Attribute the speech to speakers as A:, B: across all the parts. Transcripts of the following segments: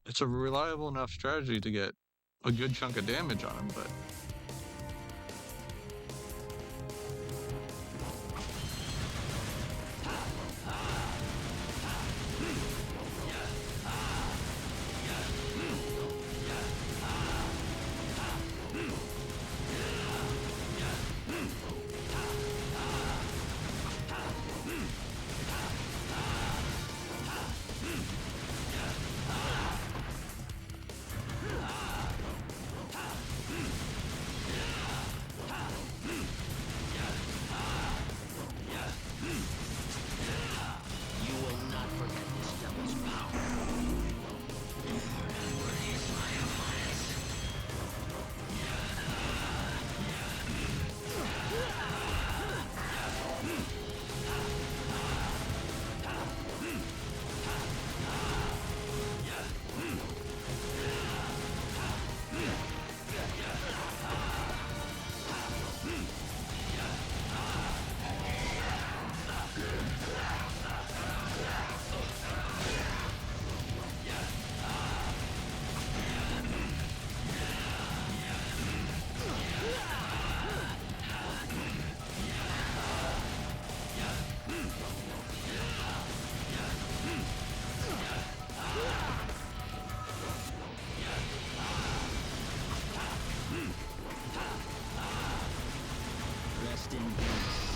A: It's a reliable enough strategy to get a good chunk of damage on him, but
B: Rest in peace.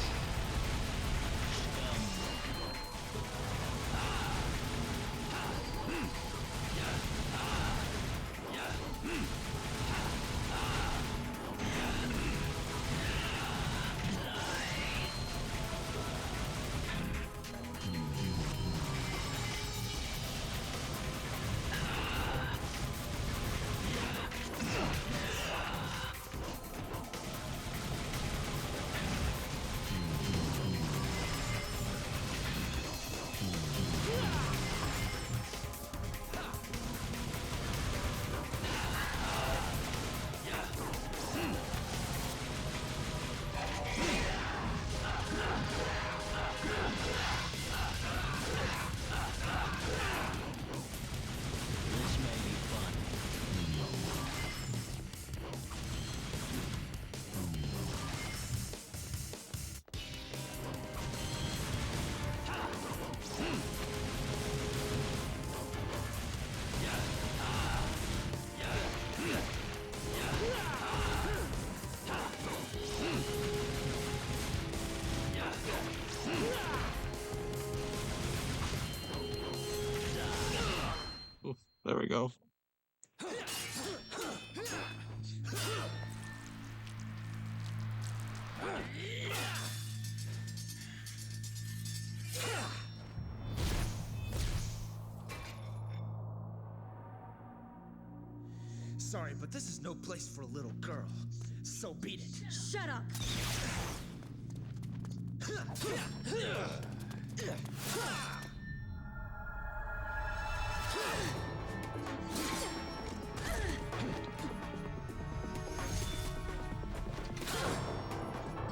B: This may be fun.
A: oof, there we go.
C: Sorry, but this is no place for a little girl. So beat it.
D: Shut up!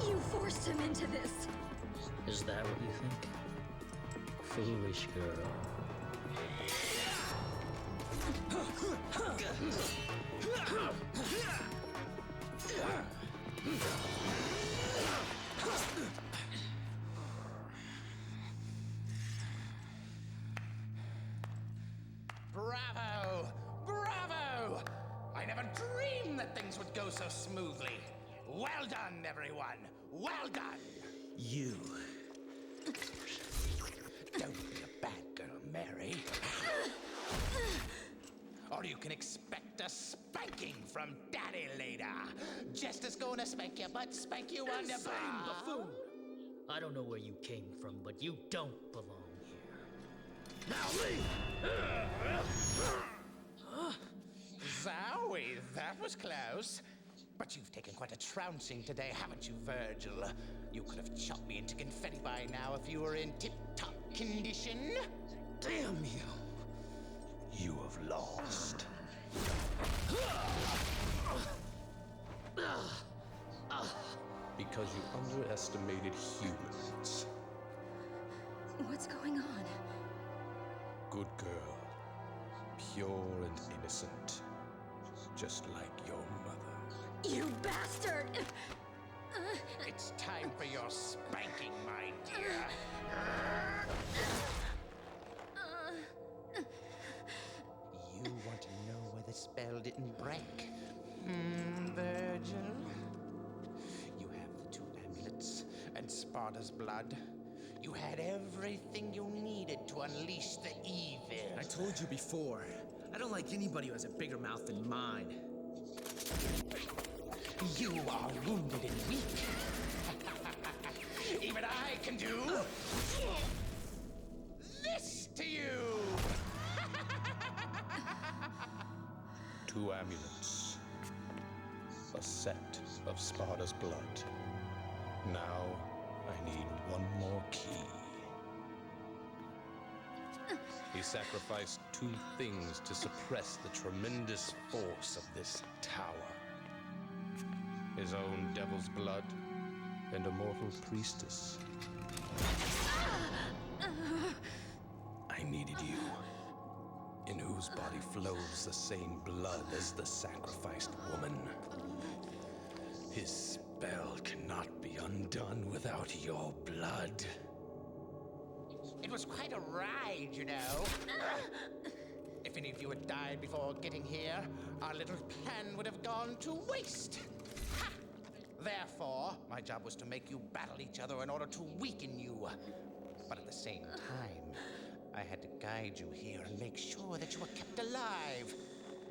D: You forced him into this.
B: Is that what you think? Foolish girl.
E: Bravo! Bravo! I never dreamed that things would go so smoothly. Well done, everyone. Well done.
C: You.
E: Don't be a bad girl, Mary. Or you can expect a spanking from Daddy later. Just as gonna spank you, but spank you on the
B: Insane
E: bar.
B: buffoon! I don't know where you came from, but you don't belong here. Now leave!
E: Zowie, that was close. But you've taken quite a trouncing today, haven't you, Virgil? You could have chopped me into confetti by now if you were in tip-top condition.
B: Damn you!
E: You have lost.
F: Because you underestimated humans.
D: What's going on?
F: Good girl. pure and innocent, just like your mother.
D: You bastard!
E: It's time for your spanking, my dear. You want to know where the spell didn't break? Virgil? You have the 2 amulets and Sparta's blood. You had everything you needed to unleash the evil.
C: I told you before, I don't like anybody who has a bigger mouth than mine.
E: You are wounded and weak. Even I can do this to you.
F: 2 amulets. A set of Sparta's blood. Now, I need one more key. He sacrificed 2 things to suppress the tremendous force of this tower. His own devil's blood and a mortal priestess. I needed you, in whose body flows the same blood as the sacrificed woman. His spell cannot be undone without your blood.
E: It was quite a ride, you know. If any of you had died before getting here, our little plan would have gone to waste. Ha! Therefore, my job was to make you battle each other in order to weaken you. But at the same time, I had to guide you here and make sure that you were kept alive.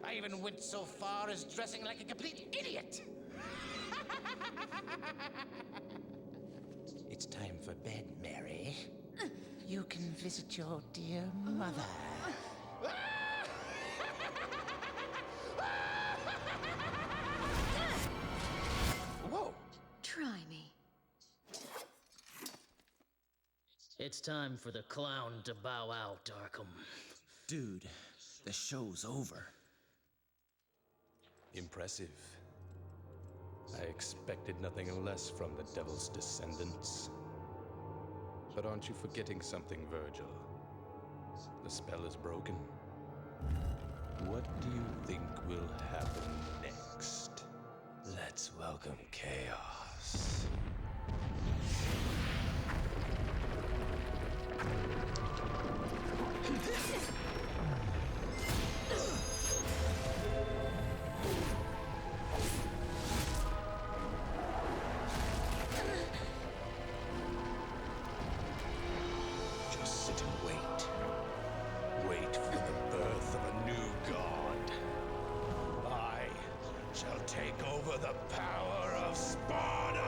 E: I even went so far as dressing like a complete idiot. It's time for bed, Mary. You can visit your dear mother. Whoa!
D: Try me.
B: It's time for the clown to bow out, Arkham.
C: Dude, the show's over.
F: Impressive. I expected nothing less from the Devil's descendants. But aren't you forgetting something, Virgil? The spell is broken. What do you think will happen next? Let's welcome chaos. Just sit and wait. Wait for the birth of a new god. I shall take over the power of Sparta!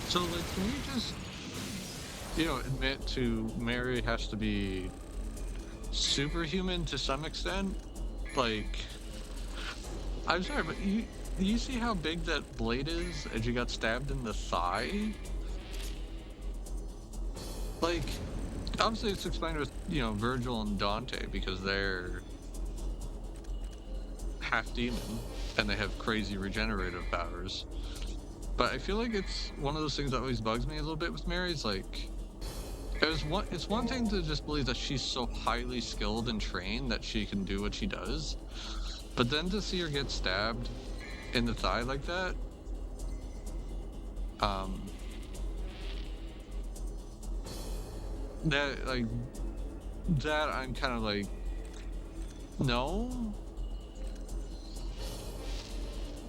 A: So, like, can you just, admit to Mary has to be superhuman to some extent? Like, I'm sorry, but you see how big that blade is as you got stabbed in the thigh? Like, obviously it's explained with, Virgil and Dante because they're half demon and they have crazy regenerative powers. But I feel like it's one of those things that always bugs me a little bit with Mary. It's like, it's one thing to just believe that she's so highly skilled and trained that she can do what she does. But then to see her get stabbed in the thigh like that, that I'm kind of like, no.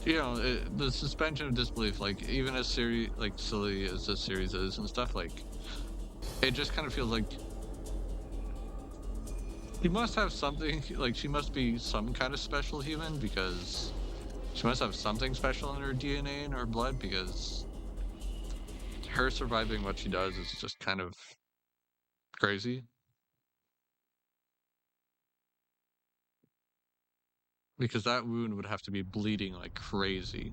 A: The suspension of disbelief, like, even as silly as this series is and stuff, like, it just kind of feels like she must have something, like, she must be some kind of special human because she must have something special in her DNA and her blood because her surviving what she does is just kind of crazy. Because that wound would have to be bleeding like crazy.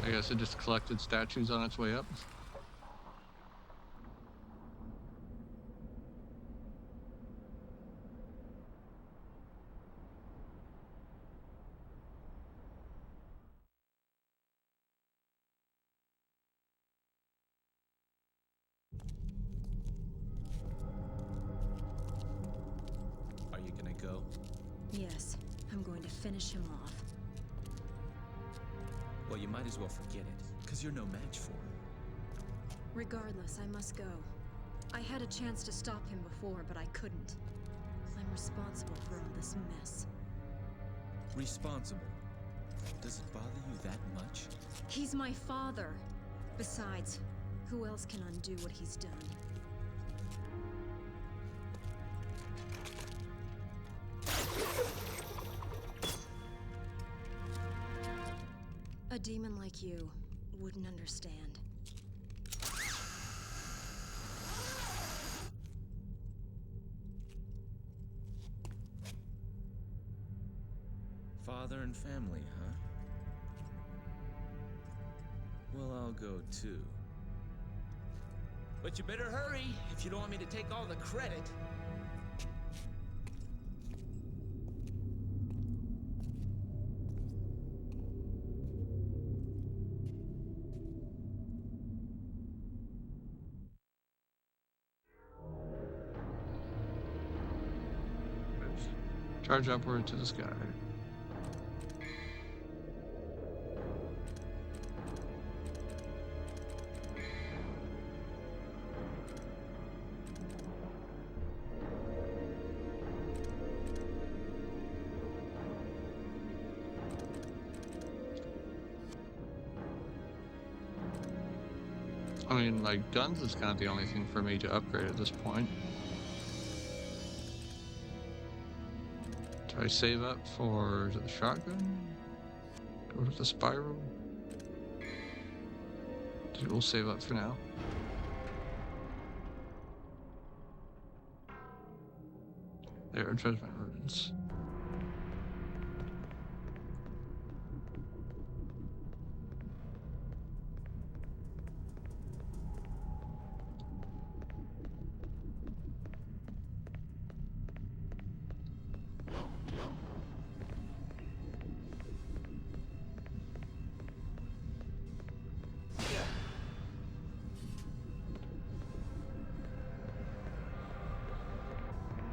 A: I guess it just collected statues on its way up.
C: Are you gonna go?
D: Yes, I'm going to finish him off.
C: Well, you might as well forget it, because you're no match for him.
D: Regardless, I must go. I had a chance to stop him before, but I couldn't. I'm responsible for all this mess.
C: Responsible? Does it bother you that much?
D: He's my father. Besides, who else can undo what he's done? A demon like you wouldn't understand.
C: Father and family, huh? Well, I'll go too. But you better hurry if you don't want me to take all the credit.
A: Charge upward to the sky. I mean, like, guns is kind of the only thing for me to upgrade at this point. Do I save up for the shotgun? Go to the spiral? We'll save up for now. There are judgment runes.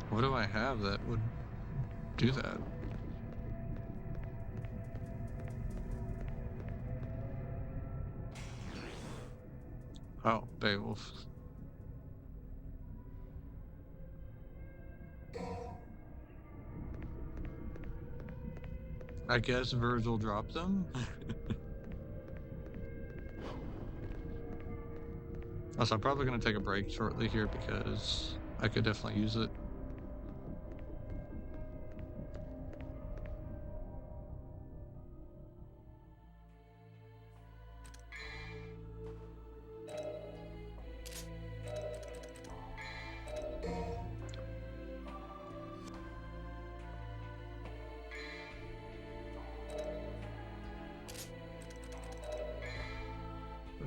A: What do I have that would do that? Oh, Beowulf. I guess Virgil dropped them. Also, I'm probably going to take a break shortly here because I could definitely use it.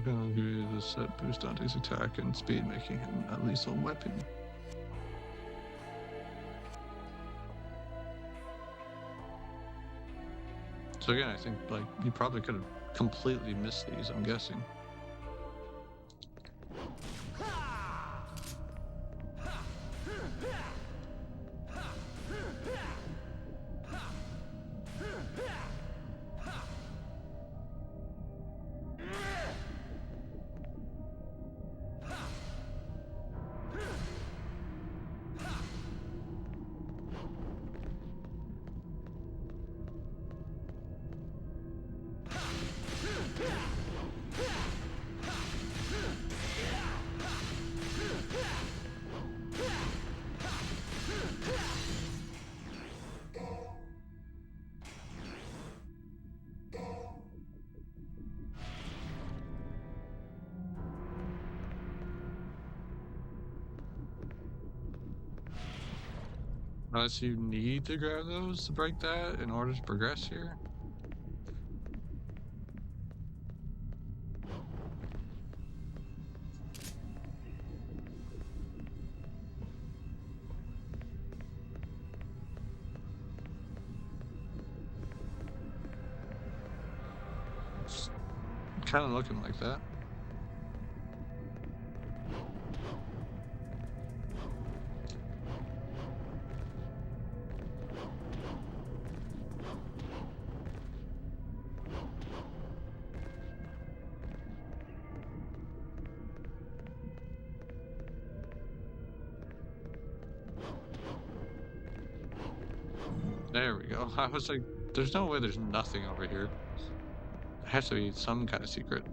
A: Gonna do the set boost Dante's attack and speed, making him a lethal weapon. So again, I think like you probably could have completely missed these, I'm guessing. Unless you need to grab those to break that in order to progress here. kind of looking like that. There we go. I was like, there's no way there's nothing over here. There has to be some kind of secret.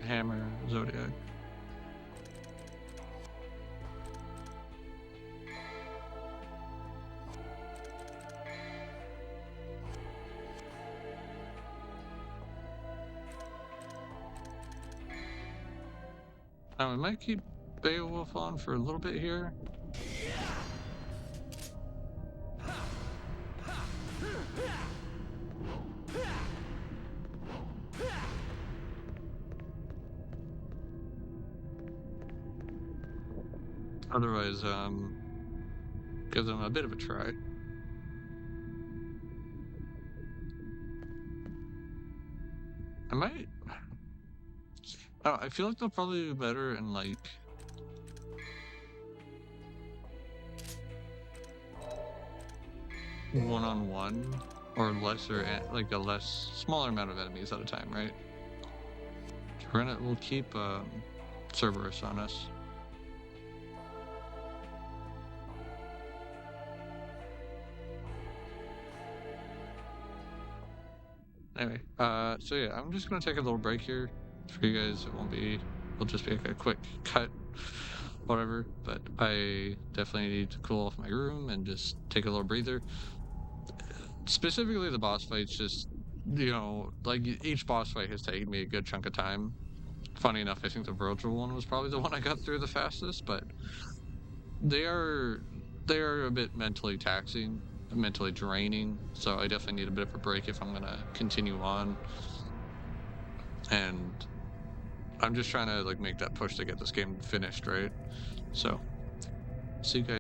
A: Hammer, Zodiac. Now we might keep Beowulf on for a little bit here. Otherwise, give them a bit of a try. I might. Oh, I feel like they'll probably do better in like one-on-one or lesser, like a smaller amount of enemies at a time, right? We'll keep Cerberus on us. Anyway, so yeah, I'm just gonna take a little break here for you guys. It'll just be like a quick cut, whatever, but I definitely need to cool off my room and just take a little breather. Specifically the boss fights, just, you know, like each boss fight has taken me a good chunk of time. Funny enough, I think the Virgil one was probably the one I got through the fastest, but they are a bit mentally taxing, mentally draining, so I definitely need a bit of a break if I'm gonna continue on. And I'm just trying to like make that push to get this game finished, right? So see you guys.